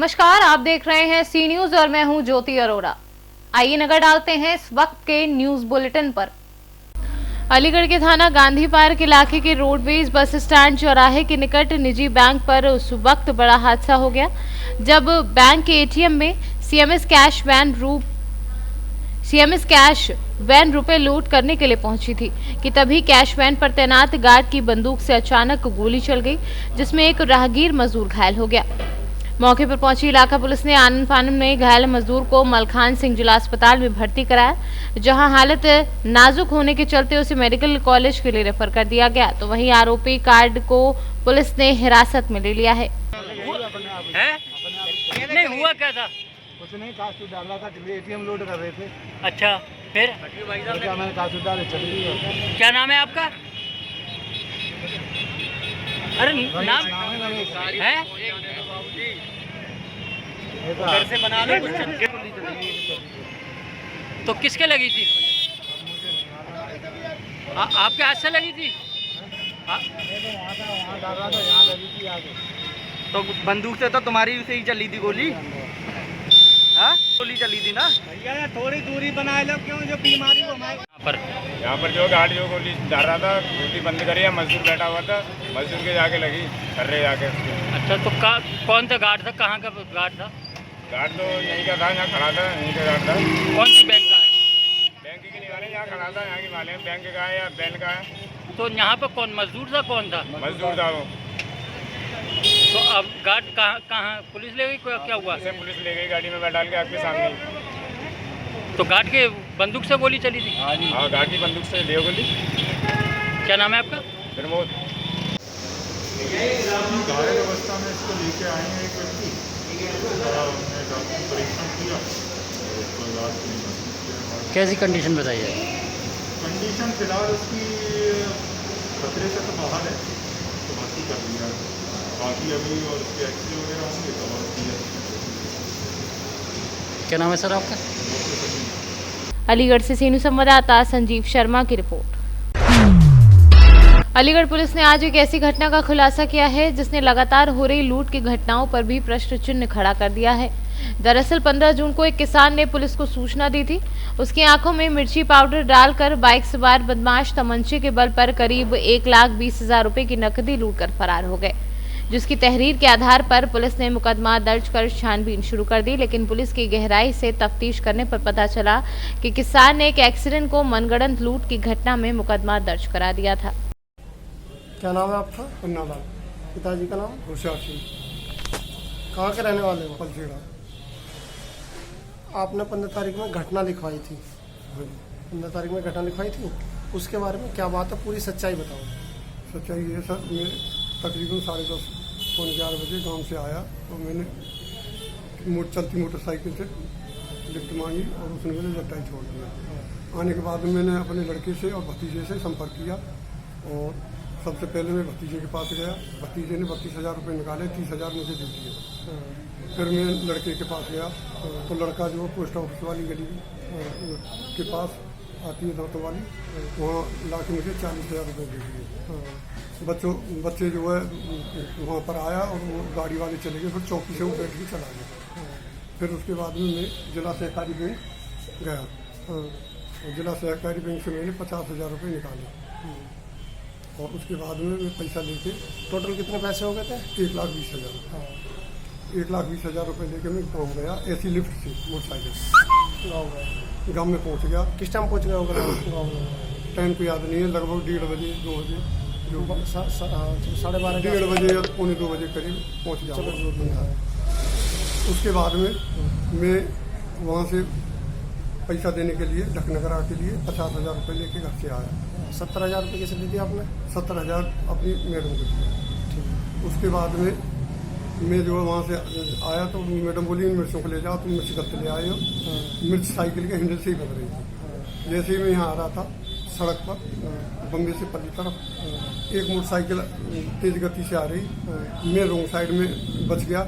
नमस्कार, आप देख रहे हैं सी न्यूज और मैं हूं ज्योति अरोड़ा। आइए नजर डालते हैं इस वक्त के न्यूज बुलेटिन पर। अलीगढ़ के थाना गांधी पार्क इलाके के रोडवेज बस स्टैंड चौराहे के निकट निजी बैंक पर उस वक्त बड़ा हादसा हो गया जब बैंक के एटीएम में सीएमएस कैश वैन रुपए लूट करने के लिए पहुंची थी कि तभी कैश वैन पर तैनात गार्ड की बंदूक से अचानक गोली चल गई, जिसमें एक राहगीर मजदूर घायल हो गया। मौके पर पहुंची इलाका पुलिस ने आनन फानन में घायल मजदूर को मलखान सिंह जिला अस्पताल में भर्ती कराया, जहां हालत नाजुक होने के चलते उसे मेडिकल कॉलेज के लिए रेफर कर दिया गया। तो वहीं आरोपी कार्ड को पुलिस ने हिरासत में ले लिया है। नहीं हुआ क्या था? कुछ नहीं, कागज डाला था, एटीएम लोड कर रहे थे। अच्छा, फिर क्या मैंने कागज डाले चली गई। क्या नाम है आपका? अरे नाम है? घर से बना लो कुछ। तो किसके लगी थी? आपके हाथ से लगी थी? तो बंदूक से तो तुम्हारी से ही चली थी गोली। हाँ, गोली चली थी ना भैया, थोड़ी दूरी बनाए लो, क्यों जो बीमारी को यहाँ पर जो गार्ड जो गोली डाल रहा था, गोली बंद करी है, मजदूर बैठा हुआ था, मजदूर के जाके लगी सर्रे जाके। अच्छा, तो कौन सा गार्ड था? कहाँ का गार्ड था? गार्ड तो यहीं का था, यहाँ खड़ा था, यहीं का गार्ड था। कौन सी बैंक का है? बैंक के नहीं वाले, यहाँ खड़ा था, यहाँ की माले बैंक का है या बैंक का है। तो यहाँ पर कौन मजदूर था? कौन था? मजदूर था वो। तो अब गार्ड कहाँ पुलिस ले गई? क्या हुआ? उसे पुलिस ले गई गाड़ी में बैठा के आपके सामने। तो गार्ड के बंदूक से गोली चली थी? हाँ, गार्ड की बंदूक से ले गोली। क्या नाम है आपका? प्रमोद। घायल अवस्था में इसको लेके आए हैं एक व्यक्ति, हमने डॉक्टर परीक्षण किया, उसको इलाज के लिए। कैसी कंडीशन बताइए? कंडीशन फिलहाल उसकी खतरे से तो बाहर है, तो भर्ती कर दिया है। बाकी अभी और उसके एक्सरे वगैरह होंगे तो और किया। क्या नाम है सर आपका? अलीगढ़ से सीनू संवाददाता संजीव शर्मा की रिपोर्ट। अलीगढ़ पुलिस ने आज एक ऐसी घटना का खुलासा किया है जिसने लगातार हो रही लूट की घटनाओं पर भी प्रश्न चिन्ह खड़ा कर दिया है। दरअसल 15 जून को एक किसान ने पुलिस को सूचना दी थी। उसकी आंखों में मिर्ची पाउडर डालकर बाइक सवार बदमाश तमंचे के बल पर करीब 1,20,000 रुपए की नकदी लूट कर फरार हो गए, जिसकी तहरीर के आधार पर पुलिस ने मुकदमा दर्ज कर छानबीन शुरू कर दी। लेकिन पुलिस की गहराई से तफ्तीश करने पर पता चला कि किसान ने एक एक्सीडेंट को मनगढ़ंत लूट की घटना में मुकदमा दर्ज करा दिया था। क्या नाम है आपका? पन्ना लाल। पिताजी का नाम? होशियार सिंह। कहाँ के रहने वाले हो? पलचेड़ा। आपने 15 तारीख में घटना लिखवाई थी। 15 तारीख में घटना लिखवाई थी, उसके बारे में क्या बात है, पूरी सच्चाई बताओ। सच्चाई ये सर, मैं तकरीबन 10:30 पौने 11 बजे गांव से आया तो मैंने चलती मोटरसाइकिल से लिफ्ट मांगी और उसने मेरे लटाई छोड़ दिया। आने के बाद मैंने अपने लड़के से और भतीजे से संपर्क किया और सबसे पहले मैं भतीजे के पास गया। भतीजे ने 32,000 रुपये निकाले, 30,000 मुझे दे दिए। फिर मैं लड़के के पास गया तो लड़का जो पोस्ट ऑफिस वाली गली के पास आती है दौतों वाली, वहाँ ला के मुझे 40,000 रुपये दे दिए। बच्चे जो है वहाँ पर आया और वो गाड़ी वाले चले गए, फिर चौकी से वो बैठ के चला गया। फिर उसके बाद में मैं जिला सहकारी बैंक गया और जिला सहकारी बैंक से मैंने 50,000 रुपये निकाले और उसके बाद में मैं पैसा लेके टोटल कितने पैसे हो गए थे? 1,20,000। 1,20,000 रुपये लेके मैं गाँव गया, ऐसी लिफ्ट से मोटरसाइकिल। गाँव में पहुँच गया। किस टाइम पहुँच गए होगा गाँव में? टाइम को याद नहीं है, लगभग 1:30 बजे 2 बजे, 12:30 1:30 बजे या पौने 2 बजे करीब पहुँच गया। उसके बाद में मैं वहाँ से पैसा देने के लिए ढकनगरा के लिए 50,000 रुपये लेके घर से आया। 70,000 रुपये कैसे दी थी आपने? 70,000 अपनी मैडम को दिया। उसके बाद में मैं जो है वहाँ से आया तो मैडम बोली इन मिर्चों को ले जाओ, तुम मिर्च करते ले आए हो। मिर्च साइकिल के हैंडल से ही बन रही थी। जैसे ही मैं यहाँ आ रहा था सड़क पर बम्बे से पल्ली तरफ एक मोटरसाइकिल तेज गति से आ रही, मैं रोंग साइड में बच गया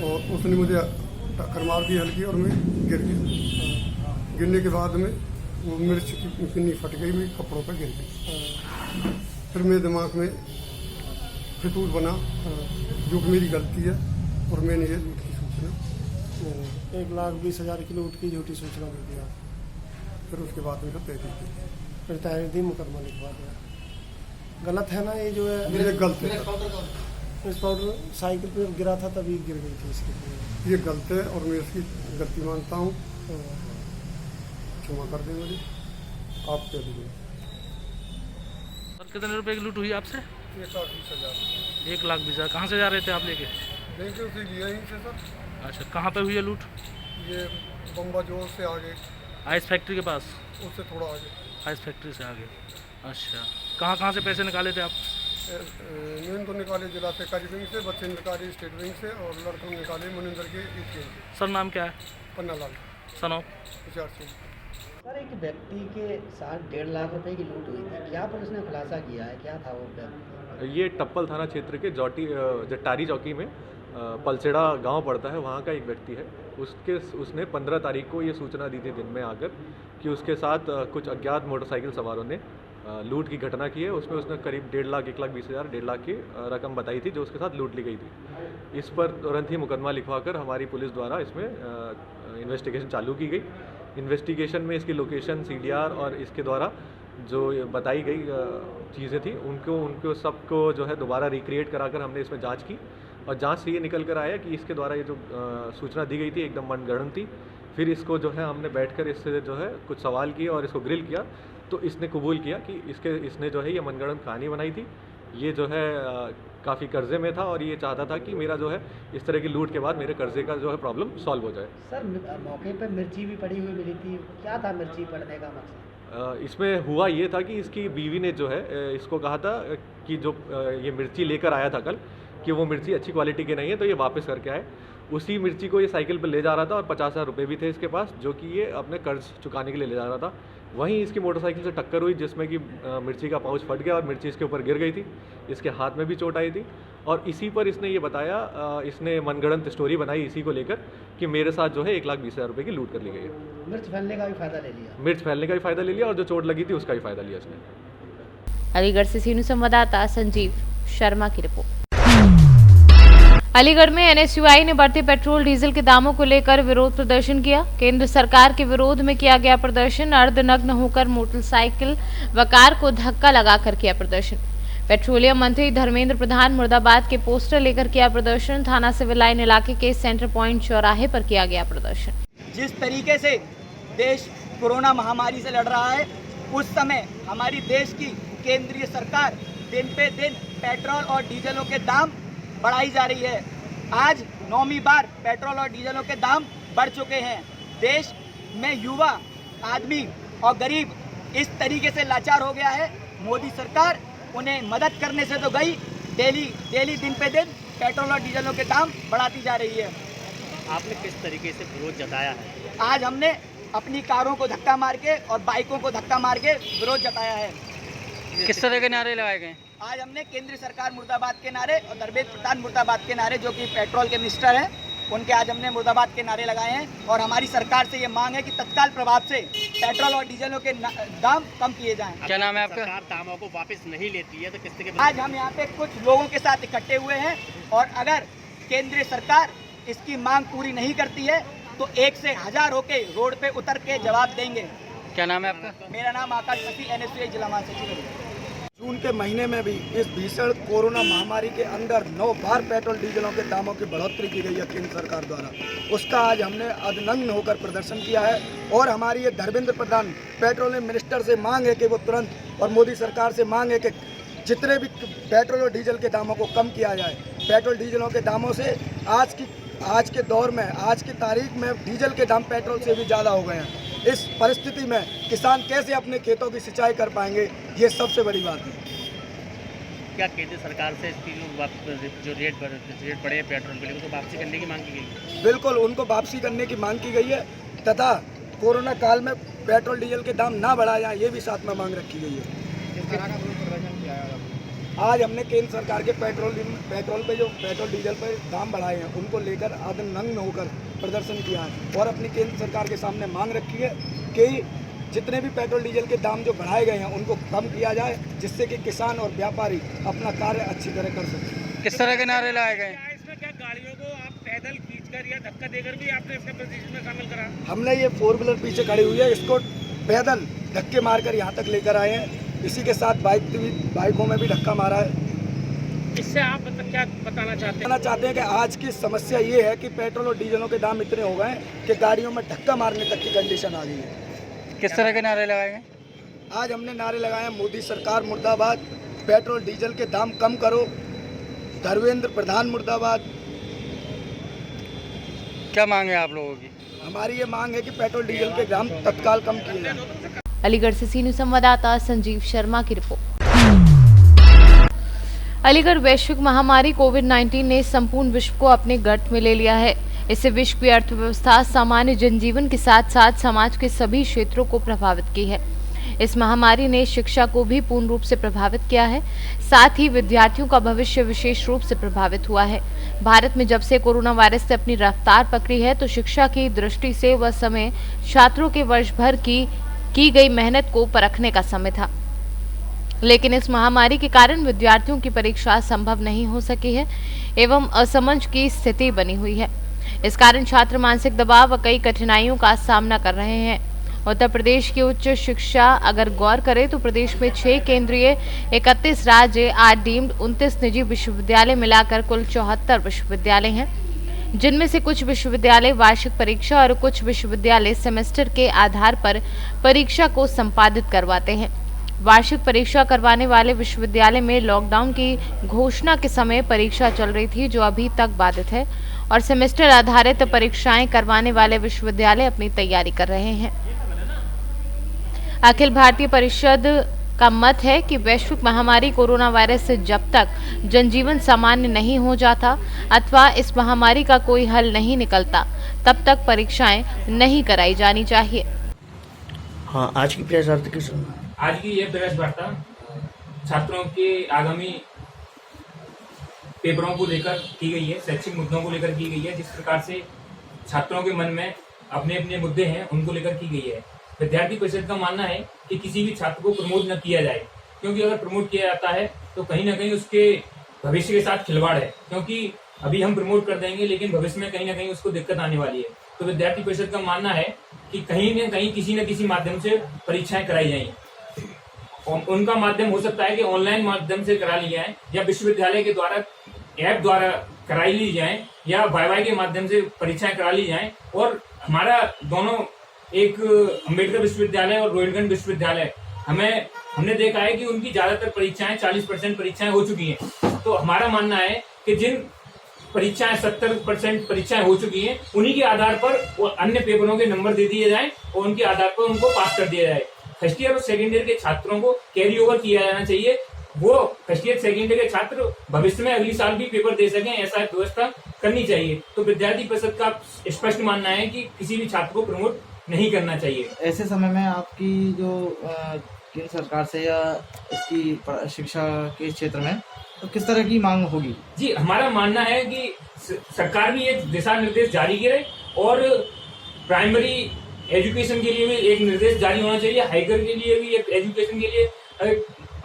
और उसने मुझे टक्कर मार दी हल्की और मैं गिर गया। गिरने के बाद में वो मिर्च की पिन्नी फट गई, मेरे कपड़ों पर गिर गई। फिर मेरे दिमाग में फितूर बना जो कि मेरी गलती है और मैंने ये लूट की नहीं, 1,20,000 की लूट की झूठी सूचना दे दिया। फिर उसके बाद में तय की थी। फिर तहरीरी मुकदमा लिखवा दिया। गलत है ना ये जो है। ये गलत है, इस पाउडर साइकिल पे गिरा था तभी गिर गई थी इसकी। ये गलत है और मैं इसकी गलती मानता हूँ। क्षमा कर दें मुझे, आप कह दीजिए। सर कितने रुपए की लूट हुई आपसे? 1,20,000 1,20,000। कहाँ से जा रहे थे आप लेके? बैंक से लिया ही से सर। अच्छा, कहाँ पे हुई है लूट? ये बम्बा जोर से आगे, आइस फैक्ट्री के पास? उससे थोड़ा आगे। आइस फैक्ट्री से आगे। अच्छा, कहाँ से पैसे निकाले थे आप? मैंने तो निकाले जिला से करी बैंक से, बच्चे निकाले स्टेट बैंक से और लड़कों निकाले मनिंदर के ATM से। सर नाम क्या है? पन्ना लाल सनो। विचार सिंह। सर एक व्यक्ति के साथ 1.5 लाख रुपए की लूट हुई थी, क्या पुलिस ने खुलासा किया है, क्या था वो व्यक्ति? ये टप्पल थाना क्षेत्र के जट्टारी चौकी में पलसेड़ा गांव पड़ता है, वहाँ का एक व्यक्ति है। उसने 15 तारीख को ये सूचना दी थी दिन में आकर कि उसके साथ कुछ अज्ञात मोटरसाइकिल सवारों ने लूट की घटना की है। उसमें उसने करीब 1.5 लाख, 1,20,000, 1.5 लाख की रकम बताई थी जो उसके साथ लूट ली गई थी। इस पर तुरंत ही मुकदमा लिखवाकर हमारी पुलिस द्वारा इसमें इन्वेस्टिगेशन चालू की गई। इन्वेस्टिगेशन में इसकी लोकेशन, CDR और इसके द्वारा जो बताई गई चीज़ें थी उनको सबको जो है दोबारा रिक्रिएट कराकर हमने इसमें जांच की और जांच से ये निकल कर आया कि इसके द्वारा ये जो सूचना दी गई थी एकदम मनगढ़ंत थी। फिर इसको जो है हमने बैठकर इससे जो है कुछ सवाल किए और इसको ग्रिल किया तो इसने कबूल किया कि इसने जो है ये मनगढ़ंत कहानी बनाई थी। ये जो है काफ़ी कर्जे में था और ये चाहता था कि मेरा जो है इस तरह की लूट के बाद मेरे कर्जे का जो है प्रॉब्लम सॉल्व हो जाए। सर मौके पर मिर्ची भी पड़ी हुई मिली थी, क्या था मिर्ची पड़ने का मकसद? इसमें हुआ ये था कि इसकी बीवी ने जो है इसको कहा था कि जो ये मिर्ची लेकर आया था कल कि वो मिर्ची अच्छी क्वालिटी की नहीं है तो ये वापस करके आए। उसी मिर्ची को ये साइकिल पर ले जा रहा था और 50,000 रुपये भी थे इसके पास जो कि ये अपने कर्ज चुकाने के लिए ले जा रहा था। वहीं इसकी मोटरसाइकिल से टक्कर हुई जिसमें कि मिर्ची का पाउच फट गया और मिर्ची इसके ऊपर गिर गई थी। इसके हाथ में भी चोट आई थी और इसी पर इसने ये बताया, इसने मनगढ़ंत स्टोरी बनाई इसी को लेकर कि मेरे साथ जो है 1,20,000 रुपये की लूट कर ली गई है। मिर्च फैलने का भी फ़ायदा ले लिया? मिर्च फैलने का भी फ़ायदा ले लिया और जो चोट लगी थी उसका भी फ़ायदा लिया इसने। अलीगढ़ से सीनू संवाददाता संजीव शर्मा की रिपोर्ट। अलीगढ़ में NSUI ने बढ़ते पेट्रोल डीजल के दामों को लेकर विरोध प्रदर्शन किया। केंद्र सरकार के विरोध में किया गया प्रदर्शन। अर्धनग्न होकर मोटरसाइकिल व कार को धक्का लगाकर किया प्रदर्शन। पेट्रोलियम मंत्री धर्मेंद्र प्रधान मुर्दाबाद के पोस्टर लेकर किया प्रदर्शन। थाना सिविल लाइन इलाके के सेंटर पॉइंट चौराहे पर किया गया प्रदर्शन। जिस तरीके से देश कोरोना महामारी से लड़ रहा है उस समय हमारी देश की केंद्रीय सरकार दिन पे दिन पेट्रोल और डीजलों के दाम बढ़ाई जा रही है। आज 9वीं बार पेट्रोल और डीजलों के दाम बढ़ चुके हैं। देश में युवा आदमी और गरीब इस तरीके से लाचार हो गया है। मोदी सरकार उन्हें मदद करने से तो गई, डेली दिन पे दिन पेट्रोल और डीजलों के दाम बढ़ाती जा रही है। आपने किस तरीके से विरोध जताया है? आज हमने अपनी कारों को धक्का मार के और बाइकों को धक्का मार के विरोध जताया है। किस तरह के नारे लगाए गए? आज हमने केंद्र सरकार मुर्दाबाद के नारे और धर्मेंद्र प्रधान मुर्दाबाद के नारे, जो कि पेट्रोल के मिनिस्टर हैं, उनके आज हमने मुर्दाबाद के नारे लगाए हैं। और हमारी सरकार से ये मांग है कि तत्काल प्रभाव से पेट्रोल और डीजलों के दाम कम किए जाएं। क्या नाम है आपका? सरकार दामों को वापस नहीं लेती है तो किस तरह? आज हम यहाँ पे कुछ लोगों के साथ इकट्ठे हुए हैं और अगर केंद्रीय सरकार इसकी मांग पूरी नहीं करती है तो 1 से 1000 होके रोड पे उतर के जवाब देंगे। क्या नाम है आपका? मेरा नाम आकाश मसी, NSUI जिला महासचिव है। जून के महीने में भी इस भीषण कोरोना महामारी के अंदर 9 बार पेट्रोल डीजलों के दामों की बढ़ोतरी की गई है केंद्र सरकार द्वारा। उसका आज हमने अधनग्न होकर प्रदर्शन किया है और हमारी ये धर्मेंद्र प्रधान पेट्रोलियम मिनिस्टर से मांग है कि वो तुरंत, और मोदी सरकार से मांग है कि जितने भी पेट्रोल और डीजल के दामों को कम किया जाए। पेट्रोल डीजलों के दामों से आज के दौर में, आज की तारीख में डीजल के दाम पेट्रोल से भी ज़्यादा हो गए हैं। इस परिस्थिति में किसान कैसे अपने खेतों की सिंचाई कर पाएंगे, ये सबसे बड़ी बात है। क्या केंद्र सरकार से इसकी जो रेट बढ़े पेट्रोल के लिए उसको वापसी करने की मांग की गई? बिल्कुल, उनको वापसी करने की मांग की गई है तथा कोरोना काल में पेट्रोल डीजल के दाम ना बढ़ाया जाए, ये भी साथ में मांग रखी गई है। आज हमने केंद्र सरकार के पेट्रोल पे जो पेट्रोल डीजल पे दाम बढ़ाए हैं उनको लेकर अधनग्न होकर प्रदर्शन किया है और अपनी केंद्र सरकार के सामने मांग रखी है कि जितने भी पेट्रोल डीजल के दाम जो बढ़ाए गए हैं उनको कम किया जाए, जिससे कि किसान और व्यापारी अपना कार्य अच्छी तरह कर सकें। किस तरह के नारे लगाए गए? इसमें क्या गाड़ियों को आप पैदल खींचकर मारकर या धक्का देकर भी आपने इसके प्रशिक्षण में शामिल करा? हमने ये 4 व्हीलर पीछे खड़ी हुई है, इसको पैदल धक्के मारकर यहाँ तक लेकर आए हैं। इसी के साथ बाइकों में भी धक्का मारा है। इससे आप क्या बताना चाहते हैं? कि आज की समस्या ये है कि पेट्रोल और डीजलों के दाम इतने हो गए हैं कि गाड़ियों में धक्का मारने तक की कंडीशन आ गई है। किस तरह के नारे लगाएंगे? आज हमने नारे लगाए हैं, मोदी सरकार मुर्दाबाद, पेट्रोल डीजल के दाम कम करो, धर्मेंद्र प्रधान मुर्दाबाद। क्या मांग है आप लोगों की? हमारी ये मांग है कि पेट्रोल डीजल के दाम तत्काल कम किए जाएं। अलीगढ़ से सी न्यूज़ संवाददाता संजीव शर्मा की रिपोर्ट। अलीगढ़ वैश्विक महामारी कोविड-19 ने संपूर्ण विश्व को अपने गर्त में ले लिया है। इससे विश्व की अर्थव्यवस्था, सामान्य जनजीवन के साथ साथ समाज के सभी क्षेत्रों को प्रभावित की है। इस महामारी ने शिक्षा को भी पूर्ण रूप से प्रभावित किया है, साथ ही विद्यार्थियों का भविष्य विशेष रूप से प्रभावित हुआ है। भारत में जब से कोरोना वायरस से अपनी रफ्तार पकड़ी है, तो शिक्षा की दृष्टि से वह समय छात्रों के वर्ष भर की गई मेहनत को परखने का समय था। लेकिन इस महामारी के कारण विद्यार्थियों की परीक्षा संभव नहीं हो सकी है एवं असमंज की स्थिति बनी हुई है। इस कारण छात्र मानसिक दबाव व कई कठिनाइयों का सामना कर रहे हैं। उत्तर प्रदेश की उच्च शिक्षा अगर गौर करें तो प्रदेश में 6 केंद्रीय, 31 राज्य, 8 डीम्ड, 29 निजी विश्वविद्यालय मिलाकर कुल 74 विश्वविद्यालय हैं, जिनमें से कुछ विश्वविद्यालय वार्षिक परीक्षा और कुछ विश्वविद्यालय सेमेस्टर के आधार पर परीक्षा को संपादित करवाते हैं। वार्षिक परीक्षा करवाने वाले विश्वविद्यालय में लॉकडाउन की घोषणा के समय परीक्षा चल रही थी, जो अभी तक बाधित है, और सेमेस्टर आधारित परीक्षाएं करवाने वाले विश्वविद्यालय अपनी तैयारी कर रहे हैं। अखिल भारतीय परिषद का मत है कि वैश्विक महामारी कोरोना वायरस से जब तक जनजीवन सामान्य नहीं हो जाता अथवा इस महामारी का कोई हल नहीं निकलता, तब तक परीक्षाएं नहीं कराई जानी चाहिए। हाँ, आज की प्रेस वार्ता किस? आज की यह प्रेस वार्ता छात्रों के आगामी पेपरों को लेकर की गई है, शैक्षिक मुद्दों को लेकर की गई है। जिस प्रकार से छात्रों के मन में अपने अपने मुद्दे हैं, उनको लेकर की गई है। विद्यार्थी परिषद का मानना है कि किसी भी छात्र को प्रमोट न किया जाए, क्योंकि अगर प्रमोट किया जाता है तो कहीं ना कहीं उसके भविष्य के साथ खिलवाड़ है, क्योंकि अभी हम प्रमोट कर देंगे लेकिन भविष्य में कहीं ना कहीं उसको दिक्कत आने वाली है। तो विद्यार्थी परिषद का मानना है कि कहीं न कहीं किसी न किसी माध्यम से परीक्षाएं कराई जाएं। उनका माध्यम हो सकता है कि ऑनलाइन माध्यम से करा ली जाए, या विश्वविद्यालय के द्वारा ऐप द्वारा कराई ली जाए, या वाईवाई के माध्यम से परीक्षाएं करा ली जाएं। और हमारा दोनों, एक अम्बेडकर विश्वविद्यालय और रोहिलखंड विश्वविद्यालय, हमने देखा है कि उनकी ज्यादातर परीक्षाएं 40% परीक्षाएं हो चुकी हैं। तो हमारा मानना है कि जिन परीक्षाएं 70% परीक्षाएं हो चुकी हैं, उन्हीं के आधार पर अन्य पेपरों के नंबर दे दिए जाएं और उनके आधार पर उनको पास कर दिया जाए। फर्स्ट ईयर और सेकेंड ईयर के छात्रों को कैरी ओवर किया जाना चाहिए। वो फर्स्ट ईयर सेकेंड ईयर के छात्र भविष्य में अगली साल भी पेपर दे सकें, ऐसा व्यवस्था करनी चाहिए। तो विद्यार्थी परिषद का स्पष्ट मानना है कि किसी भी छात्र को प्रमोट नहीं करना चाहिए। ऐसे समय में आपकी जो केंद्र सरकार से या इसकी शिक्षा के क्षेत्र में तो किस तरह की मांग होगी? जी, हमारा मानना है कि सरकार भी एक दिशा निर्देश जारी करे और प्राइमरी एजुकेशन के लिए भी एक निर्देश जारी होना चाहिए, हाईकर के लिए भी एक एजुकेशन के लिए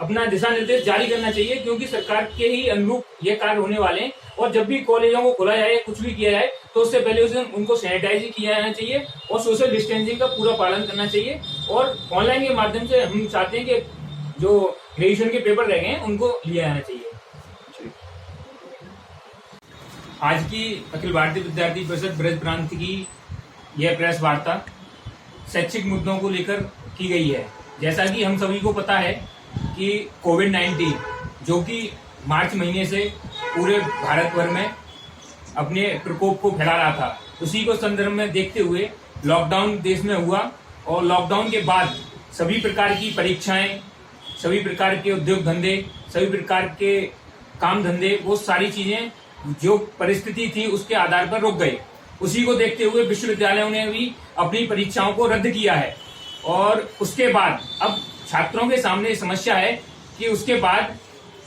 अपना दिशा निर्देश जारी करना चाहिए, क्योंकि सरकार के ही अनुरूप ये कार्य होने वाले हैं। और जब भी कॉलेजों को खोला जाए, कुछ भी किया जाए, तो उससे पहले उनको सैनिटाइज किया जाना चाहिए और सोशल डिस्टेंसिंग का पूरा पालन करना चाहिए। और ऑनलाइन के माध्यम से हम चाहते हैं कि जो ग्रेजुएशन के पेपर रह गए हैं उनको लिया जाना चाहिए। आज की अखिल भारतीय विद्यार्थी परिषद ब्रज प्रांत की यह प्रेस वार्ता शैक्षिक मुद्दों को लेकर की गई है। जैसा कि हम सभी को पता है कि कोविड-19 जो कि मार्च महीने से पूरे भारत भर में अपने प्रकोप को फैला रहा था, उसी को संदर्भ में देखते हुए लॉकडाउन देश में हुआ और लॉकडाउन के बाद सभी प्रकार की परीक्षाएं, सभी प्रकार के उद्योग धंधे, सभी प्रकार के काम धंधे, वो सारी चीजें जो परिस्थिति थी उसके आधार पर रुक गई। उसी को देखते हुए विश्वविद्यालयों ने भी अपनी परीक्षाओं को रद्द किया है। और उसके बाद अब छात्रों के सामने समस्या है कि उसके बाद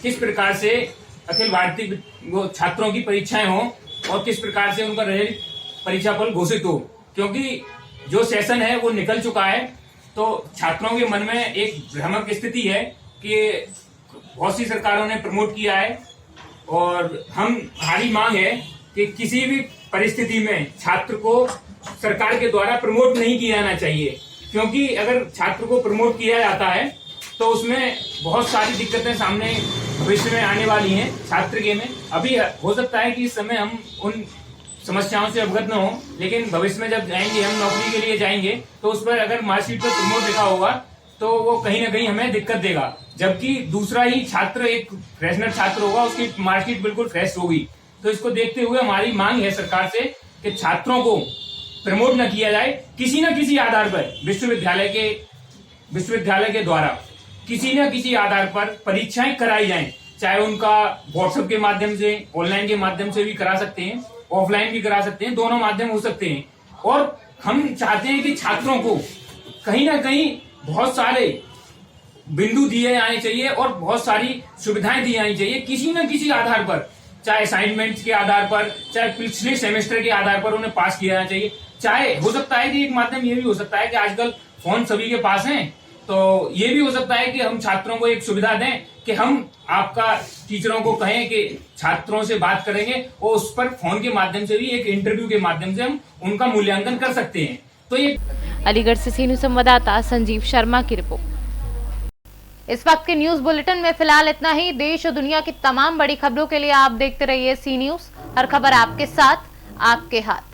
किस प्रकार से अखिल भारतीय छात्रों की परीक्षाएं हों और किस प्रकार से उनका रिजल्ट परीक्षा फल घोषित हो, क्योंकि जो सेशन है वो निकल चुका है। तो छात्रों के मन में एक भ्रामक स्थिति है कि बहुत सी सरकारों ने प्रमोट किया है और हमारी मांग है कि किसी भी परिस्थिति में छात्र को सरकार के द्वारा प्रमोट नहीं किया जाना चाहिए, क्योंकि अगर छात्र को प्रमोट किया जाता है तो उसमें बहुत सारी दिक्कतें सामने भविष्य में आने वाली हैं छात्र के में। अभी हो सकता है कि इस समय हम उन समस्याओं से अवगत न हो, लेकिन भविष्य में जब जाएंगे, हम नौकरी के लिए जाएंगे, तो उस पर अगर मार्कशीट पर प्रमोट लिखा होगा तो वो कहीं ना कहीं हमें दिक्कत देगा। जबकि दूसरा ही छात्र एक फ्रेशनर छात्र होगा, उसकी मार्कशीट बिल्कुल फ्रेश होगी। तो इसको देखते हुए हमारी मांग है सरकार से कि छात्रों को प्रमोट न किया जाए, किसी न किसी आधार पर विश्वविद्यालय के द्वारा किसी न किसी आधार पर परीक्षाएं कराई जाएं, चाहे उनका व्हाट्सएप के माध्यम से, ऑनलाइन के माध्यम से भी करा सकते हैं, ऑफलाइन भी करा सकते हैं, दोनों माध्यम हो सकते हैं। और हम चाहते हैं कि छात्रों को कहीं ना कहीं बहुत सारे बिंदु दिए जाने चाहिए और बहुत सारी सुविधाएं दी जानी चाहिए, किसी न किसी आधार पर, चाहे असाइनमेंट के आधार पर, चाहे पिछले सेमेस्टर के आधार पर उन्हें पास किया जाना चाहिए। चाहे हो सकता है कि एक माध्यम ये भी हो सकता है कि आजकल फोन सभी के पास हैं, तो ये भी हो सकता है कि हम छात्रों को एक सुविधा दें कि हम आपका टीचरों को कहें कि छात्रों से बात करेंगे और उस पर फोन के माध्यम से भी एक इंटरव्यू के माध्यम से हम उनका मूल्यांकन कर सकते हैं। तो ये अलीगढ़ से सीनियर संवाददाता संजीव शर्मा की रिपोर्ट। इस वक्त के न्यूज बुलेटिन में फिलहाल इतना ही। देश और दुनिया की तमाम बड़ी खबरों के लिए आप देखते रहिए सी न्यूज। हर खबर आपके साथ, आपके हाथ।